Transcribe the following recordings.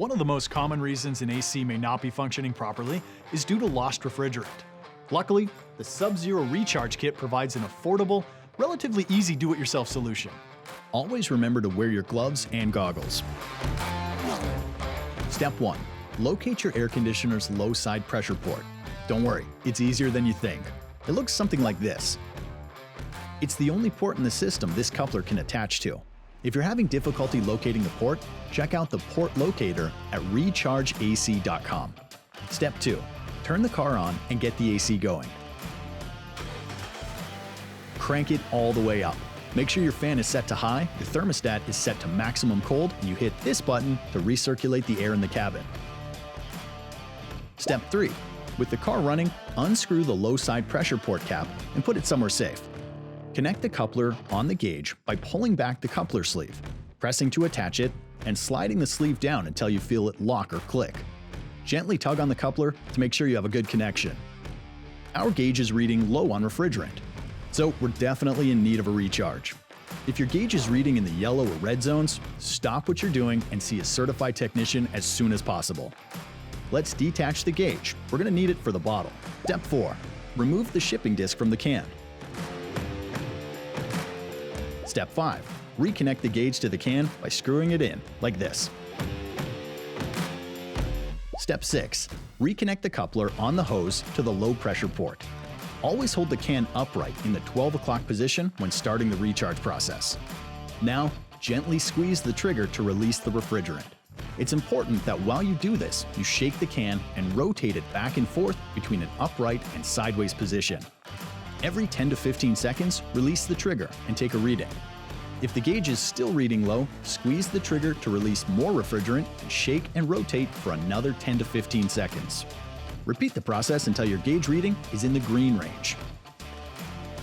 One of the most common reasons an AC may not be functioning properly is due to lost refrigerant. Luckily, the Sub-Zero Recharge Kit provides an affordable, relatively easy do-it-yourself solution. Always remember to wear your gloves and goggles. Step 1. Locate your air conditioner's low side pressure port. Don't worry, it's easier than you think. It looks something like this. It's the only port in the system this coupler can attach to. If you're having difficulty locating the port, check out the port locator at rechargeac.com. Step 2. Turn the car on and get the AC going. Crank it all the way up. Make sure your fan is set to high, your thermostat is set to maximum cold, and you hit this button to recirculate the air in the cabin. Step 3. With the car running, unscrew the low side pressure port cap and put it somewhere safe. Connect the coupler on the gauge by pulling back the coupler sleeve, pressing to attach it, and sliding the sleeve down until you feel it lock or click. Gently tug on the coupler to make sure you have a good connection. Our gauge is reading low on refrigerant, so we're definitely in need of a recharge. If your gauge is reading in the yellow or red zones, stop what you're doing and see a certified technician as soon as possible. Let's detach the gauge. We're going to need it for the bottle. Step 4. Remove the shipping disc from the can. Step 5. Reconnect the gauge to the can by screwing it in, like this. Step 6. Reconnect the coupler on the hose to the low pressure port. Always hold the can upright in the 12 o'clock position when starting the recharge process. Now, gently squeeze the trigger to release the refrigerant. It's important that while you do this, you shake the can and rotate it back and forth between an upright and sideways position. Every 10 to 15 seconds, release the trigger and take a reading. If the gauge is still reading low, squeeze the trigger to release more refrigerant and shake and rotate for another 10 to 15 seconds. Repeat the process until your gauge reading is in the green range.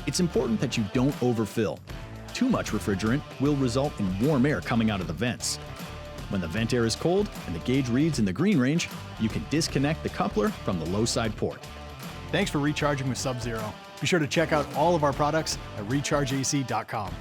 It's important that you don't overfill. Too much refrigerant will result in warm air coming out of the vents. When the vent air is cold and the gauge reads in the green range, you can disconnect the coupler from the low side port. Thanks for recharging with Sub-Zero. Be sure to check out all of our products at rechargeac.com.